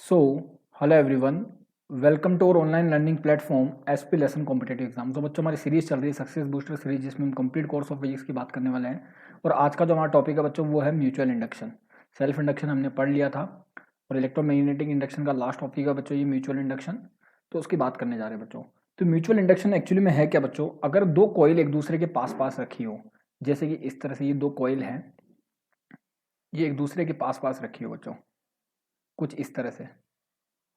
So, hello everyone, welcome to our online learning platform SP lesson competitive exam. तो बच्चों हमारी series चल रही है सक्सेस बूस्टर सीरीज, जिसमें हम कंप्लीट कोर्स ऑफ फिजिक्स की बात करने वाले हैं। और आज का जो हमारा टॉपिक है बच्चों वो है म्यूचुअल इंडक्शन। सेल्फ इंडक्शन हमने पढ़ लिया था और इलेक्ट्रोमैग्नेटिक इंडक्शन का लास्ट टॉपिक है बच्चों ये म्यूचुअल इंडक्शन। तो उसकी बात करने जा रहे हैं बच्चों। तो म्यूचुअल इंडक्शन एक्चुअली में है क्या बच्चों? अगर दो कॉइल एक दूसरे के पास पास रखी हो, जैसे कि इस तरह से ये दो कॉइल हैं, ये एक दूसरे के पास पास रखी हो बच्चों, कुछ इस तरह से।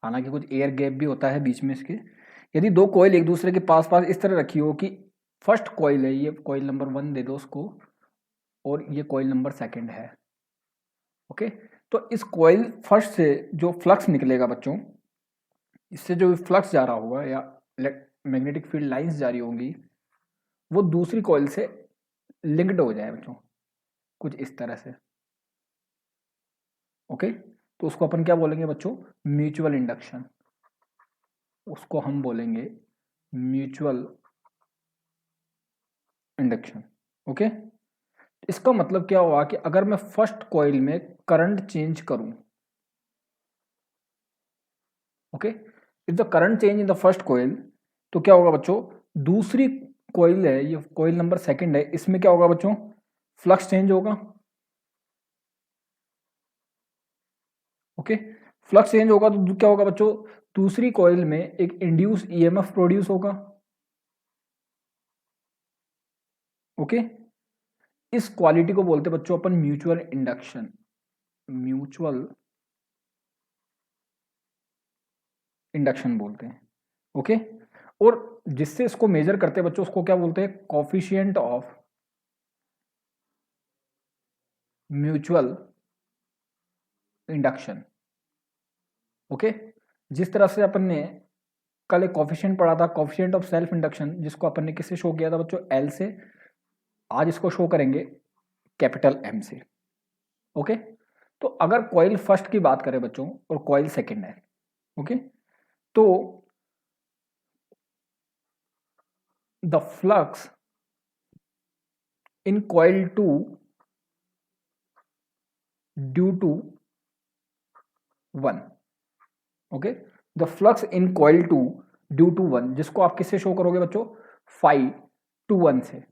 हालांकि कुछ एयर गैप भी होता है बीच में इसके। यदि दो कॉइल एक दूसरे के पास पास इस तरह रखी हो कि फर्स्ट कॉइल है, ये कॉइल नंबर 1 दे दो उसको, और ये कॉइल नंबर 2 है। ओके, तो इस कॉइल फर्स्ट से जो फ्लक्स निकलेगा बच्चों, इससे जो फ्लक्स जा रहा होगा या मैग्नेटिक फील्ड लाइंस जा रही होंगी, वो दूसरी कॉइल से लिंक्ड हो जाए बच्चों, कुछ इस तरह से। ओके, तो उसको अपन क्या बोलेंगे बच्चों? Mutual induction. उसको हम बोलेंगे म्यूचुअल इंडक्शन। ओके, इसका मतलब क्या हुआ कि अगर मैं फर्स्ट कॉइल में करंट चेंज करूं, okay, if the current change in the first coil, तो क्या होगा बच्चों? दूसरी कॉइल है, ये कॉइल नंबर 2 है, इसमें क्या होगा बच्चों? फ्लक्स चेंज होगा। ओके, फ्लक्स चेंज होगा तो क्या होगा बच्चों? दूसरी कॉइल में एक इंड्यूस ईएमएफ प्रोड्यूस होगा। ओके, इस क्वालिटी को बोलते हैं बच्चों अपन म्यूचुअल इंडक्शन। म्यूचुअल इंडक्शन बोलते हैं। ओके, और जिससे इसको मेजर करते हैं बच्चों, उसको क्या बोलते हैं? Coefficient of mutual induction. Okay, जिस तरह से अपन ने कल एक कॉफिशिएंट पढ़ा था, कॉफिशिएंट ऑफ सेल्फ इंडक्शन, जिसको अपन ने किससे शो किया था बच्चों? एल से। आज इसको शो करेंगे कैपिटल एम से। ओके, तो अगर कॉइल फर्स्ट की बात करें बच्चों और कॉइल सेकंड है, ओके, तो the flux in coil 2 due to 1। Okay, the flux in coil 2 due to 1, जिसको आप किससे शो करोगे बच्चों? 5 to 1 से।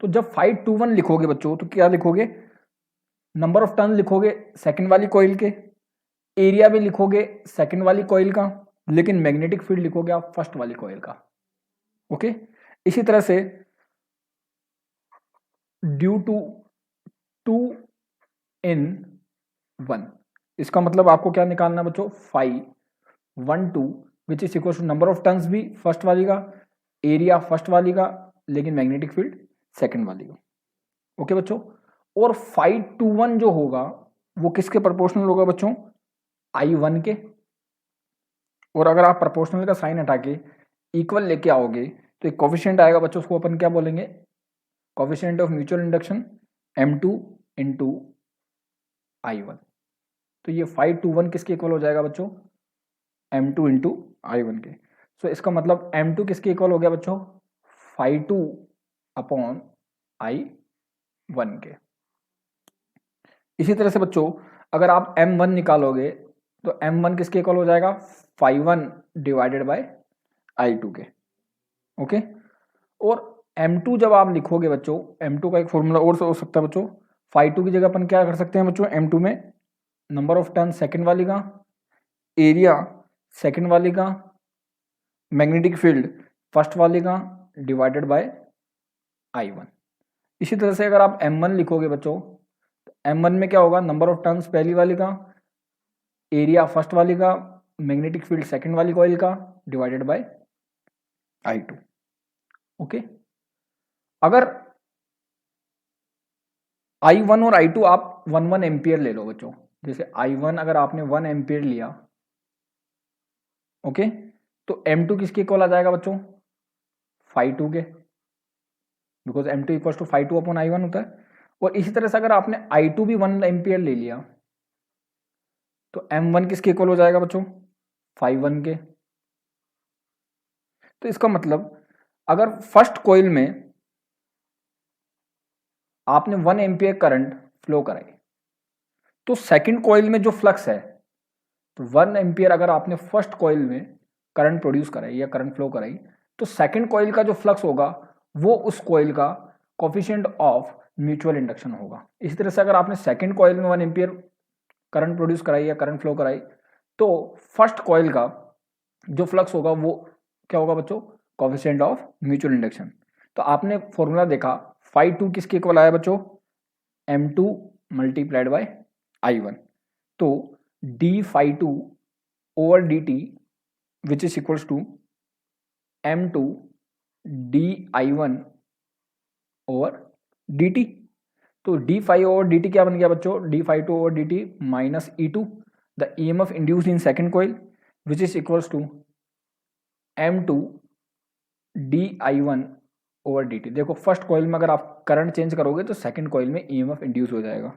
तो जब 5 to 1 लिखोगे बच्चों, तो क्या लिखोगे? नंबर ऑफ टर्न लिखोगे सेकंड वाली कॉइल के, एरिया भी लिखोगे सेकंड वाली कॉइल का, लेकिन मैग्नेटिक फील्ड लिखोगे आप फर्स्ट वाली कॉइल का। ओके, इसी तरह से ड्यू टू 2 in 1, इसका मतलब आपको क्या निकालना बच्चों? 5 1 2, which is equal to number of turns भी फर्स्ट वाली का, एरिया फर्स्ट वाली का, लेकिन मैग्नेटिक फील्ड सेकंड वाली का। ओके बच्चों, और 5 to 1 जो होगा वो किसके प्रोपोर्शनल होगा बच्चों? I1 के। और अगर आप प्रोपोर्शनल का साइन हटा के इक्वल लेके आओगे तो एक कोफिशिएंट आएगा बच्चों, उसको अपन क्या बोलेंगे? Coefficient of mutual induction M2 into I1। तो ये 5 to 1 किसके इक्वल हो जाएगा बच्चों? M2 इंटू I1 के। सो इसका मतलब M2 किसके इक्वल हो गया बच्चों? 5 2 अपॉन I1 के। इसी तरह से बच्चों अगर आप M1 निकालोगे तो M1 किसके इक्वल हो जाएगा? 5 1 डिवाइडेड बाय I2 के। ओके, और M2 जब आप लिखोगे बच्चों, M2 का एक फॉर्मूला और हो सकता है बच्चों। 5 2 की जगह अपन क्या कर सकते हैं बच्चों? M2 में नंबर ऑफ टर्न सेकंड वाली का, एरिया सेकंड वाली का, मैग्नेटिक फील्ड फर्स्ट वाली का, डिवाइडेड बाय I1। इसी तरह से अगर आप M1 लिखोगे बच्चों, M1 में क्या होगा? नंबर ऑफ टर्न्स पहली वाली का, एरिया फर्स्ट वाली का, मैग्नेटिक फील्ड सेकंड वाली कॉइल का, डिवाइडेड बाय I2। ओके, अगर I1 और I2 आप 1 एम्पियर ले लो बच्चों, जैसे I1 अगर आपने 1 एम्पियर लिया, ओके, तो M2 किसके इक्वल आ जाएगा बच्चों? 5 2 के, because M2 equal to 5 2 upon I1 होता है। और इसी तरह से अगर आपने I2 भी 1 एम्पियर ले लिया तो M1 किसके इक्वल हो जाएगा बच्चों? 5 1 के। तो इसका मतलब अगर फर्स्ट कॉइल में आपने 1 एम्पियर करंट फ्लो कराई, तो सेकंड कॉइल में जो फ्लक्स है तो 1 एम्पियर अगर आपने फर्स्ट कॉइल में करंट प्रोड्यूस कराई या करंट फ्लो कराई, तो सेकंड कॉइल का जो फ्लक्स होगा वो उस कॉइल का कोफिशिएंट ऑफ म्यूचुअल इंडक्शन होगा। इसी तरह से अगर आपने सेकंड कॉइल में 1 एम्पियर करंट प्रोड्यूस कराई या करंट फ्लो कराई, तो फर्स्ट कॉइल का जो फ्लक्स होगा वो क्या होगा बच्चों, कोफिशिएंट ऑफ म्यूचुअल इंडक्शन। तो आपने फॉर्मूला देखा, फाई टू किसके इक्वल आया बच्चों, M2 मल्टीप्लाइड बाय I1। तो D phi two over D T which is equals to M2 DI1 over D T. तो D phi over D T क्या बन गया बच्चों, D phi two over D T minus E2 the EMF induced in second coil which is equals to M2 DI1 over D T. देखो first coil में अगर आप current change करोगे तो सेकंड कॉइल में EMF इंड्यूस हो जाएगा।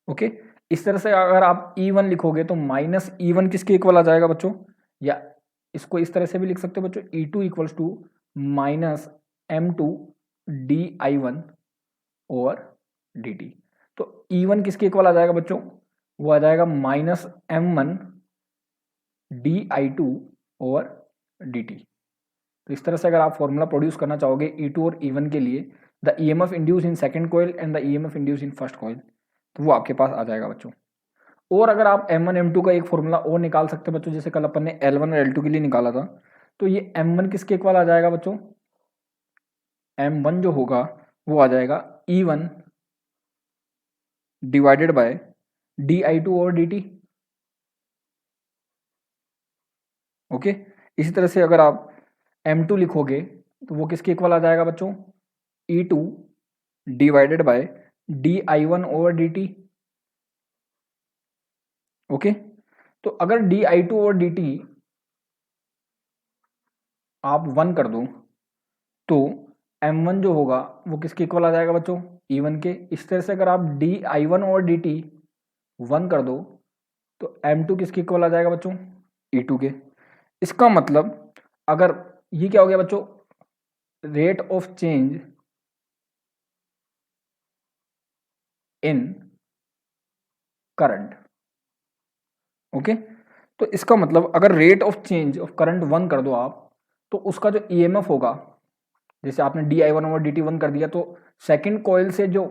Okay, इस तरह से अगर आप E1 लिखोगे तो माइनस E1 किसके इक्वल आ जाएगा बच्चों, या इसको इस तरह से भी लिख सकते हो बच्चों, E2 equals to minus M2 DI1 over dt। तो E1 किसके इक्वल आ जाएगा बच्चों, वो आ जाएगा minus M1 DI2 over dt। तो इस तरह से अगर आप फॉर्मूला प्रोड्यूस करना चाहोगे E2 और E1 के लिए, the EMF induce in second coil and the EMF induce in first coil, तो वो आपके पास आ जाएगा बच्चों। और अगर आप M1 M2 का एक फॉर्मूला और निकाल सकते हैं बच्चों, जैसे कल अपन ने L1 और L2 के लिए निकाला था, तो ये M1 किसके इक्वल आ जाएगा बच्चों, M1 जो होगा वो आ जाएगा E1 divided by DI2 over dt। Okay, इसी तरह से अगर आप M2 लिखोगे तो वो किसके इक्वल आ जाएगा बच्चों, E2 divided by DI1 over dt। Okay, तो अगर DI2 ओवर dt आप 1 कर दो तो M1 जो होगा वो किसके इक्वल आ जाएगा बच्चों, E1 के। इस तरह से अगर आप DI1 ओवर dt 1 कर दो तो M2 किसके इक्वल आ जाएगा बच्चों, E2 के। इसका मतलब अगर ये क्या हो गया बच्चों, rate of change in current. Okay, तो इसका मतलब अगर rate of change of current 1 कर दो आप, तो उसका जो EMF होगा, जैसे आपने DI1 ओवर dt 1 कर दिया, तो सेकंड कॉइल से जो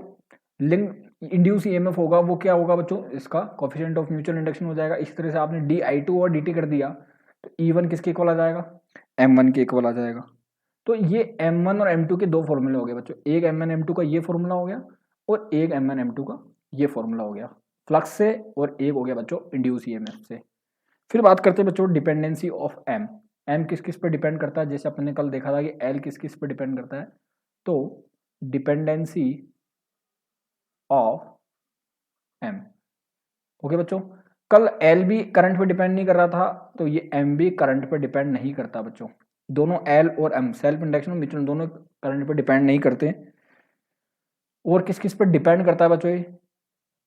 लिंक इंड्यूस EMF होगा वो क्या होगा बच्चों, इसका कोफिशिएंट ऑफ म्यूचुअल इंडक्शन हो जाएगा। इस तरह से आपने DI2 ओवर dt कर दिया तो E1 किसके इक्वल आ जाएगा, M1 के इक्वल आ जाएगा। तो ये M1 और M2 के दो फॉर्मूले हो गए बच्चों, एक M1 M2 का ये फॉर्मूला हो गया और एक M1 M2 का ये फॉर्मूला हो गया फ्लक्स से, और एक हो गया बच्चों इंड्यूस EMF से। फिर बात करते हैं बच्चों डिपेंडेंसी ऑफ M किस किस पर डिपेंड करता है, जैसे अपन ने कल देखा था कि L किस किस पर डिपेंड करता है। तो डिपेंडेंसी ऑफ M, ओके बच्चों, कल L भी करंट पे डिपेंड नहीं कर रहा था, तो ये M भी करंट पे डिपेंड नहीं करता बच्चों। दोनों L और M सेल्फ इंडक्शन और म्यूचुअल दोनों करंट पे डिपेंड नहीं करते। और किस किस पे डिपेंड करता है बच्चों, ये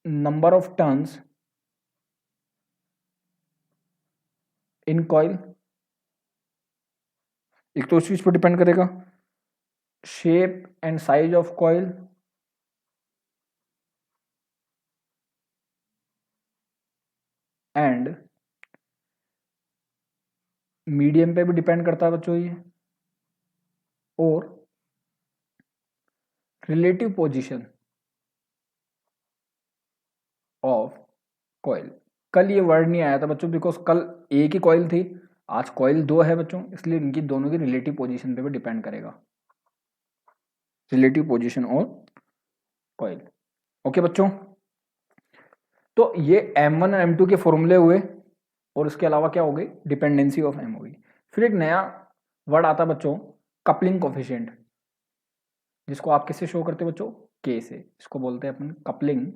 number of turns in coil, एक तो उस चीज पर डिपेंड करेगा, shape and size of coil, and medium पे भी डिपेंड करता है बच्चों ये, और रिलेटिव पोजीशन ऑफ कॉइल। कल ये वर्ड नहीं आया था बच्चों, बिकॉज कल एक ही कॉइल थी, आज कॉइल दो है बच्चों, इसलिए इनकी दोनों की रिलेटिव पोजीशन पे भी डिपेंड करेगा, relative position of coil. Okay बच्चों, तो ये M1 और M2 के फॉर्मूले हुए, और इसके अलावा क्या हो गई, डिपेंडेंसी ऑफ M हो गई। फिर एक नया वर्ड आता है बच्चों, कपलिंग कोफिशिएंट, जिसको आप किससे शो करते हो बच्चों, K से। इसको बोलते हैं अपन coupling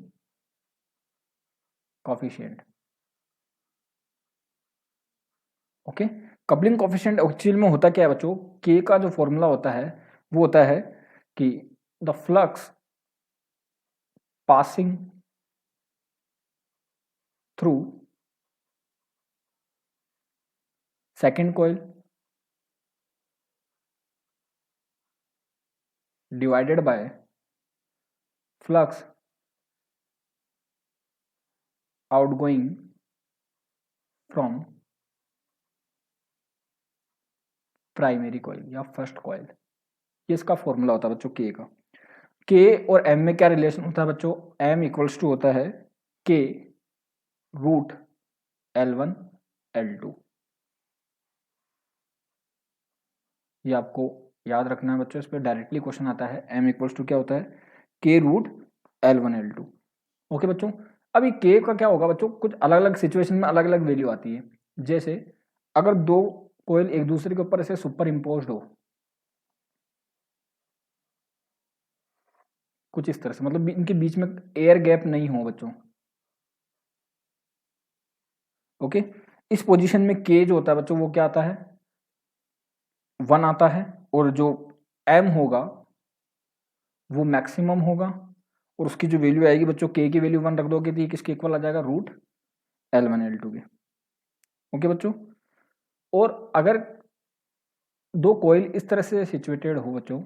coefficient. Okay, coupling coefficient actual में होता क्या है बच्चों, K का जो फॉर्मूला होता है वो होता है कि the flux passing through second coil divided by flux outgoing from primary coil या फर्स्ट कॉइल, ये इसका फॉर्मूला होता है बच्चों के का। के और एम में क्या रिलेशन होता है बच्चों, एम इक्वल्स टू होता है के रूट L1 L2। ये आपको याद रखना है बच्चों, इस पर डायरेक्टली क्वेश्चन आता है। एम इक्वल्स टू क्या होता है, के रूट L1 L2। ओके बच्चों, अभी के का क्या होगा बच्चों, कुछ अलग अलग सिचुएशन में अलग अलग वैल्यू आती है। जैसे अगर दो कोयल एक दूसरे के ऊपर ऐसे सुपर इम्पोज्ड हो, कुछ इस तरह से, मतलब इनके बीच में एयर गैप नहीं हो बच्चों। ओके, इस पोजीशन में के जो होता है बच्चों वो क्या आता है, 1 आता है, और जो एम होगा वो मैक्सिमम होगा, और उसकी जो वैल्यू आएगी बच्चों, के की वैल्यू 1 रख दोगे तो ये किसके इक्वल आ जाएगा, रूट L1 L2 के। ओके बच्चों, और अगर दो कॉइल इस तरह से सिचुएटेड हो बच्चों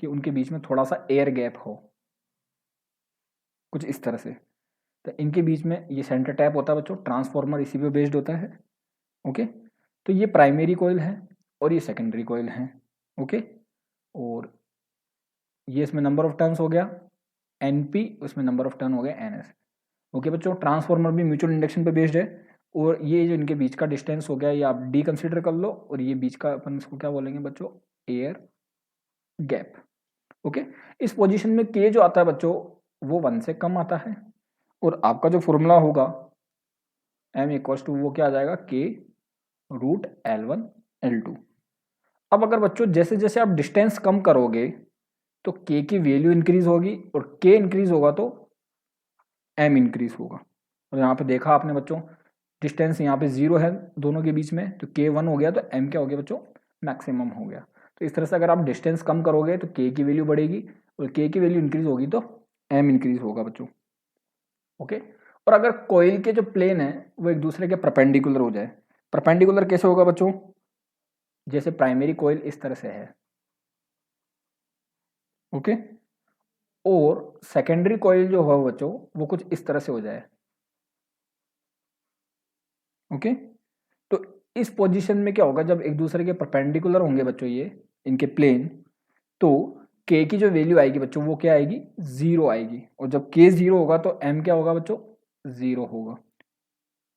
कि उनके बीच में थोड़ा सा एयर गैप हो, कुछ इस तरह से, तो इनके बीच में ये सेंटर टैप होता है बच्चों, ट्रांसफॉर्मर इसी पे बेस्ड होता है। ओके, तो ये प्राइमरी कॉइल है और ये सेकेंडरी कॉइल है। ओके, और ये इसमें नंबर ऑफ टर्न्स हो गया NP, उसमें नंबर ऑफ टर्न हो गया NS। ओके बच्चों, ट्रांसफॉर्मर भी म्यूचुअल इंडक्शन पे बेस्ड है, और ये जो इनके बीच का डिस्टेंस हो गया ये आप डी कंसिडर कर लो, और ये बीच का अपन इसको क्या बोलेंगे बच्चों, एयर गैप। ओके, इस पोजीशन में के जो आता है बच्चों वो 1 से कम आता है, और आपका जो फॉर्मूला होगा एम इक्वल्स टू वो क्या आ जाएगा, के रूट L1 L2। अब अगर बच्चों जैसे जैसे आप डिस्टेंस कम करोगे तो के की वैल्यू इंक्रीज होगी, और के इंक्रीज होगा तो एम इंक्रीज होगा। और यहाँ पे देखा आपने बच्चों, डिस्टेंस यहाँ पे 0 है दोनों के बीच में, तो के 1 हो गया तो एम क्या हो गया बच्चों, मैक्सिमम हो गया। तो इस तरह से अगर आप डिस्टेंस कम करोगे तो के की वैल्यू बढ़ेगी, और के की वैल्यू इंक्रीज होगी तो एम इंक्रीज होगा बच्चों। ओके, और अगर कोयल के जो प्लेन है वो एक दूसरे के परपेंडिकुलर हो जाए, परपेंडिकुलर कैसे होगा बच्चों, जैसे प्राइमरी कोयल इस तरह से है, ओके, और सेकेंडरी कोयल जो हो बच्चों वो कुछ इस तरह से हो जाए। ओके, तो इस पोजीशन में क्या होगा, जब एक दूसरे के परपेंडिकुलर होंगे बच्चों ये इनके प्लेन, तो के की जो वैल्यू आएगी बच्चों वो क्या आएगी, 0 आएगी, और जब के 0 होगा तो एम क्या होगा बच्चों, 0 होगा।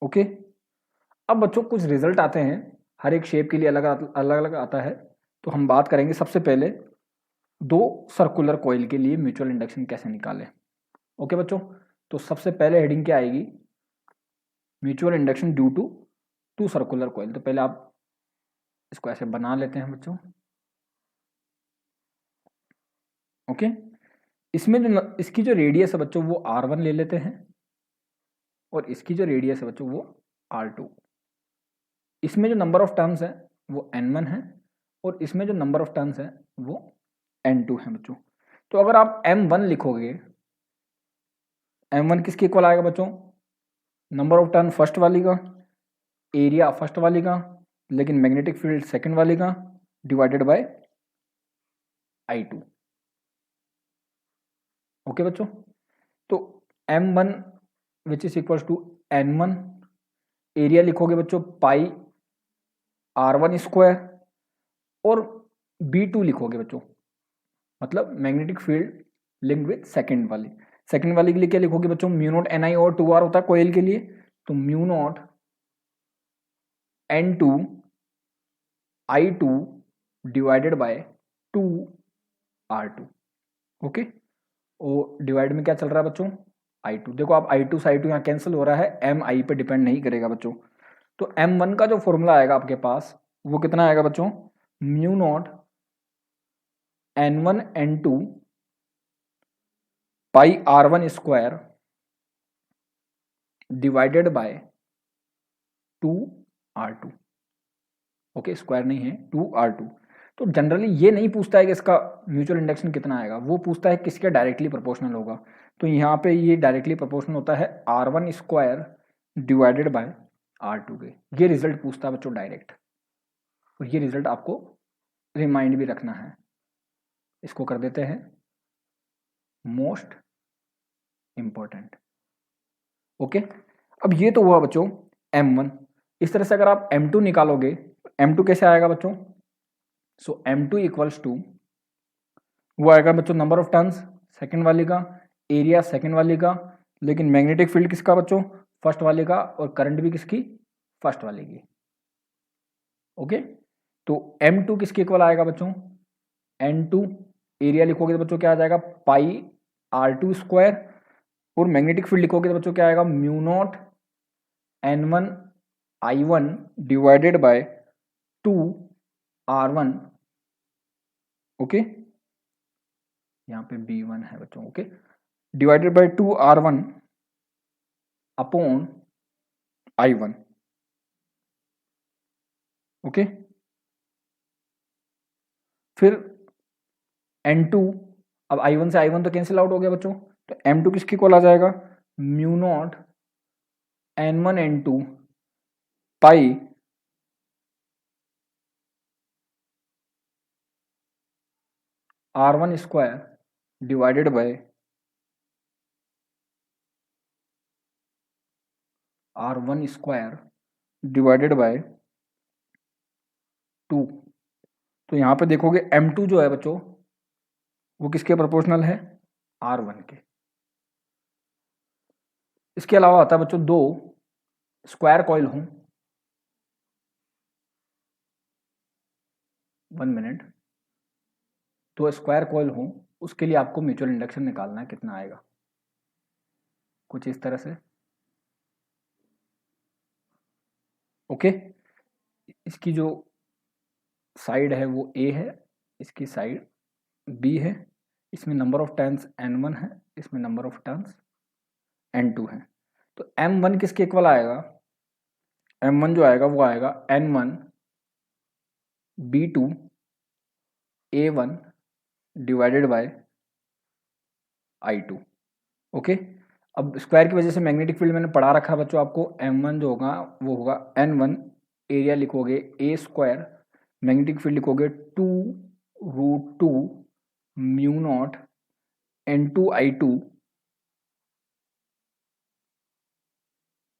ओके, अब बच्चों कुछ रिजल्ट आते हैं, हर एक शेप के लिए अलग अलग अलग आता है। तो हम बात करेंगे सबसे पहले दो सर्कुलर कॉइल के लिए म्यूचुअल इंडक्शन कैसे निकालें। ओके बच्चों, तो सबसे पहले हेडिंग क्या आएगी, mutual induction due to two circular coil. तो पहले आप इसको ऐसे बना लेते हैं बच्चों। ओके, इसमें जो इसकी जो रेडियस है बच्चों वो R1 ले लेते हैं, और इसकी जो रेडियस है बच्चों वो R2। इसमें जो नंबर ऑफ टर्न्स है वो N1 है, और इसमें जो नंबर ऑफ टर्न्स है वो N2 है बच्चों। तो अगर आप M1 लिखोगे, M1 किसके इक्वल आएगा बच्चों, नंबर ऑफ टर्न फर्स्ट वाली का, एरिया फर्स्ट वाली का, लेकिन मैग्नेटिक फील्ड सेकंड वाली का, डिवाइडेड बाय I2। ओके बच्चों, तो M1 which is equal to N1, area लिखोगे बच्चों पाई R1 स्क्वायर, और B2 लिखोगे बच्चों, मतलब magnetic field link with second वाली के लिए क्या लिखोगे बच्चों, म्यू नॉट NI और 2R होता है कोयल के लिए, तो mu naught N2 I2 divided by 2R2। Okay, और डिवाइड में क्या चल रहा है बच्चों, I2। देखो आप I2 से I2 यहाँ कैंसिल हो रहा है, M I पे डिपेंड नहीं करेगा बच्चों। तो M1 का जो फॉर्मूला आएगा आपके पास वो कितना आएगा बच्चों, mu naught N1 N2 pi R1 square divided by 2R2। Okay, square नहीं है, 2R2। तो जनरली ये नहीं पूछता है कि इसका म्यूचुअल इंडक्शन कितना आएगा, वो पूछता है किसके डायरेक्टली प्रोपोर्शनल होगा। तो यहाँ पे ये डायरेक्टली प्रोपोर्शनल होता है R1 square divided by R2 के। ये रिजल्ट पूछता है बच्चों डायरेक्ट, और ये रिजल्ट आपको रिमाइंड भी रखना है। इसको कर देते हैं मोस्ट इंपॉर्टेंट। ओके, अब ये तो हुआ बच्चों M1। इस तरह से अगर आप M2 निकालोगे, M2 कैसे आएगा बच्चों? सो M2 इक्वल्स टू, वो आएगा बच्चों नंबर ऑफ टर्न्स सेकंड वाले का, एरिया सेकंड वाले का, लेकिन मैग्नेटिक फील्ड किसका बच्चों? फर्स्ट वाले का, और करंट भी किसकी? फर्स्ट वाले की। ओके, तो M2 किसके इक्वल आएगा बच्चों? N2 एरिया लिखोगे तो बच्चों क्या आ जाएगा? पाई R2 स्क्वायर, और मैग्नेटिक फील्ड लिखोगे तो बच्चों क्या आएगा? Mu naught N1 I1 divided by 2 R1। Okay, यहाँ पे B1 है बच्चों। Okay, divided by 2 R1 upon I1। Okay, फिर N2, अब I1 से I1 तो कैंसिल आउट हो गया बच्चों, तो M2 किसकी इक्वल आ जाएगा? Mu naught N1 N2 pi R1 square divided by R1 square divided by 2। तो यहाँ पे देखोगे M2 जो है बच्चों वो किसके प्रोपोर्शनल है? R1 के। इसके अलावा आता है बच्चों दो स्क्वायर कॉइल हों, 1 मिनट, तो स्क्वायर कॉइल हों, उसके लिए आपको म्यूचुअल इंडक्शन निकालना है, कितना आएगा? कुछ इस तरह से। ओके, इसकी जो साइड है वो A है, इसकी साइड B है, इसमें नंबर ऑफ टर्न्स N1 है, इसमें नंबर ऑफ टर्न्स N2 है। तो M1 किसके इक्वल आएगा? M1 जो आएगा वो आएगा N1 B2 A1 divided by I2। Okay, अब स्क्वायर की वजह से मैग्नेटिक फील्ड मैंने पढ़ा रखा है बच्चों आपको। M1 जो होगा वो होगा N1, एरिया लिखोगे A स्क्वायर, मैग्नेटिक फील्ड लिखोगे 2√2 mu naught N2 I2।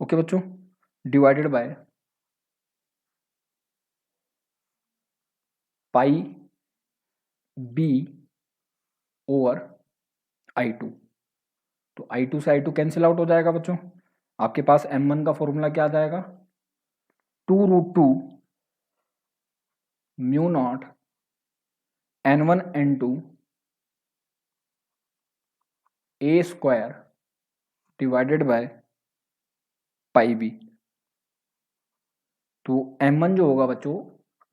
Okay बच्चों, divided by pi B over I2। तो I2 से I2 कैंसिल आउट हो जाएगा बच्चों। आपके पास M1 का फॉर्मूला क्या आ जाएगा? 2√2 mu naught N1 N2 A square divided by pi B। तो M1 जो होगा बच्चों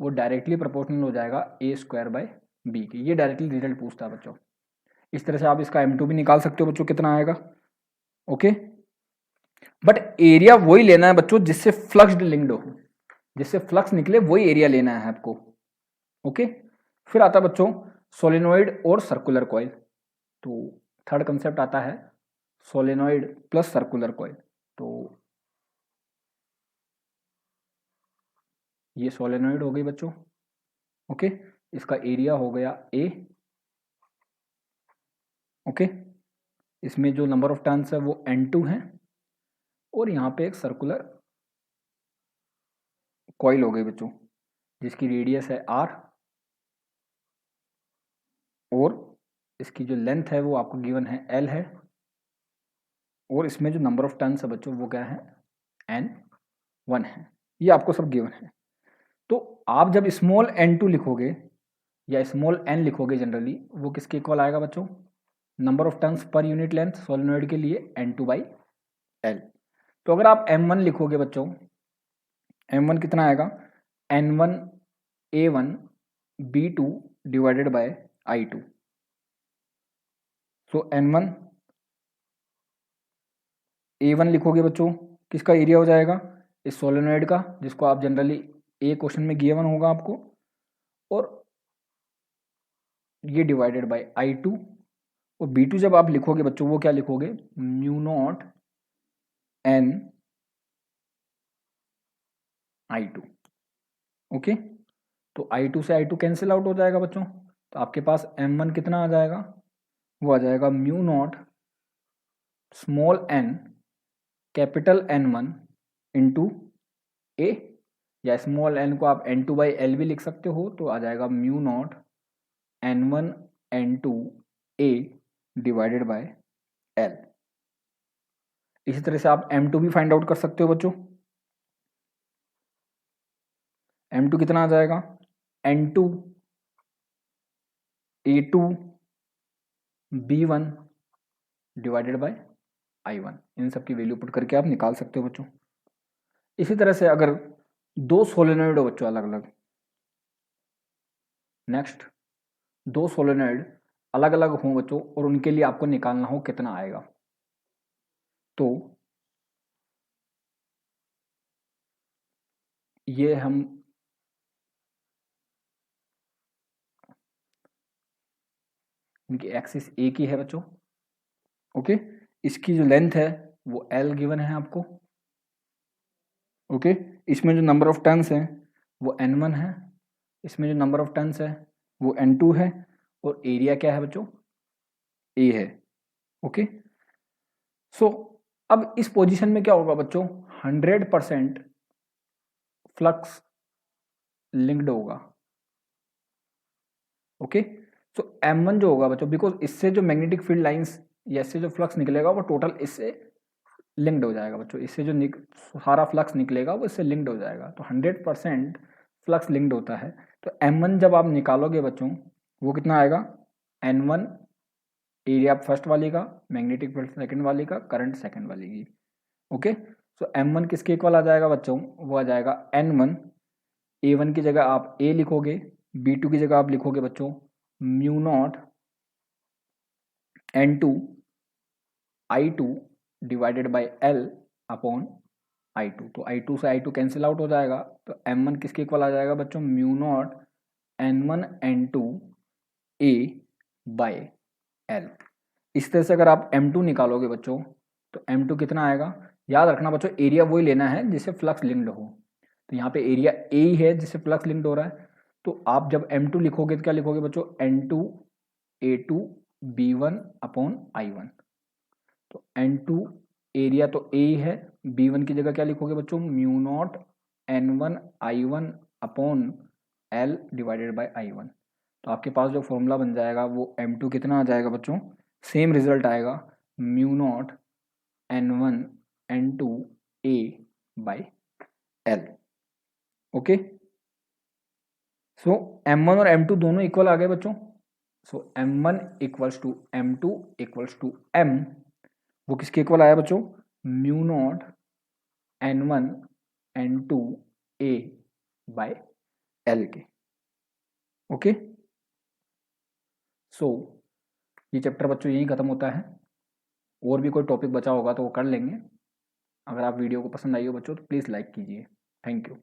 वो डायरेक्टली प्रोपोर्शनल हो जाएगा A स्क्वायर बाय B के। ये डायरेक्टली रिजल्ट पूछता है बच्चों। इस तरह से आप इसका M2 भी निकाल सकते हो बच्चों, कितना आएगा। ओके, बट एरिया वही लेना है बच्चों जिससे फ्लक्स लिंक्ड हो, जिससे फ्लक्स निकले वही एरिया लेना है आपको। ओके, फिर आता है बच्चों सोलेनॉइड और सर्कुलर कॉइल। तो थर्ड कंसेप्ट आता है सोलेनॉइड प्लस सर्कुलर कॉइल। तो ये सोलेनॉइड हो गई बच्चों। ओके, इसका एरिया हो गया A। ओके, इसमें जो नंबर ऑफ टर्न्स है वो N2 है, और यहाँ पे एक सर्कुलर कॉइल हो गई बच्चों जिसकी रेडियस है R, और इसकी जो लेंथ है वो आपको गिवन है L है, और इसमें जो नंबर ऑफ टर्न्स है बच्चों वो क्या है? N1 है। ये आपको सब गिवन है। तो आप जब स्मॉल n2 लिखोगे या स्मॉल n लिखोगे जनरली, वो किसके इक्वल आएगा बच्चों? Number of turns per unit length solenoid के लिए N2/L। तो अगर आप M1 लिखोगे बच्चों, M1 कितना आएगा? N1 A1 B2 divided by I2। So N1 A1 लिखोगे बच्चों, किसका एरिया हो जाएगा? इस सोलेनॉइड का, जिसको आप जनरली ए क्वेश्चन में गिवन होगा आपको, और ये डिवाइडेड बाय I2। और B2 जब आप लिखोगे बच्चों वो क्या लिखोगे? Mu naught N I2। Okay, तो I2 से I2 कैंसिल आउट हो जाएगा बच्चों, तो आपके पास M1 कितना आ जाएगा? वो आ जाएगा mu naught small n capital N1 into A, या स्मॉल एन को आप N2/L भी लिख सकते हो, तो आ जाएगा mu naught N1 N2 A divided by L। इसी तरह से आप M2 भी फाइंड आउट कर सकते हो बच्चों। M2 कितना आ जाएगा, N2 A2 B1 divided by I1। इन सब की वैल्यू पुट करके आप निकाल सकते हो बच्चों। इसी तरह से अगर दो सोलेनॉइड हो बच्चों अलग अलग, नेक्स्ट दो सोलेनॉइड अलग अलग हों बच्चों और उनके लिए आपको निकालना हो कितना आएगा, तो ये हम इनकी एक्सिस एक ही है बच्चों, ओके। इसकी जो लेंथ है वो L गिवन है आपको, ओके। इसमें जो नंबर ऑफ टर्न्स हैं वो N1 है, इसमें जो नंबर ऑफ टर्न्स है वो N2 है, और एरिया क्या है बच्चों, A है, ओके। सो अब इस पोजीशन में क्या होगा बच्चों, 100% फ्लक्स लिंक्ड होगा, ओके। सो M1 जो होगा बच्चों, बिकॉज इससे जो मैग्नेटिक फील्ड लाइंस या इससे जो फ्लक्स निकलेगा वो टोटल इससे लिंक्ड हो जाएगा बच्चों, इससे जो सारा फ्लक्स निकलेगा वो इससे लिंक्ड हो जाएगा, तो 100% फ्लक्स लिंक्ड होता है। तो M1 जब आप निकालोगे बच्चों वो कितना आएगा, N1 एरिया फर्स्ट वाली का, मैग्नेटिक फील्ड सेकंड वाली का, करंट सेकंड वाली की, ओके। सो M1 किसके इक्वल आ जाएगा बच्चों, वो आ जाएगा N1, A1 की जगह आप A लिखोगे, B2 की जगह आप लिखोगे बच्चों mu naught N2 I2 divided by L upon I2। तो I2 से I2 कैंसिल आउट हो जाएगा, तो M1 किसके इक्वल आ जाएगा बच्चों, mu naught N1 N2 A by L। इस तरह से अगर आप M2 निकालोगे बच्चों तो M2 कितना आएगा, याद रखना बच्चों एरिया वही लेना है जिससे फ्लक्स लिंक्ड हो, तो यहाँ पे एरिया A ही है जिससे फ्लक्स लिंक्ड हो रहा है। तो आप जब M2 लिखोगे तो क्या लिखोगे बच्चों, N2 A2 B1 upon I1। तो N2 एरिया तो A ही है, B1 की जगह क्या लिखोगे बच्चों, mu naught N1 I1 upon L divided by I1। तो आपके पास जो फॉर्मूला बन जाएगा वो M2 कितना आ जाएगा बच्चों, सेम रिजल्ट आएगा mu naught N1 N2 A by L, okay. So M1 और M2 दोनों इक्वल आ गए बच्चों। So M1 equals to M2 equals to M, वो किसके इक्वल आया बच्चों, mu naught N1 N2 A by L के, ओके। सो ये चैप्टर बच्चों यहीं खत्म होता है, और भी कोई टॉपिक बचा होगा तो वो कर लेंगे। अगर आप वीडियो को पसंद आई हो बच्चों तो प्लीज़ लाइक कीजिए, थैंक यू।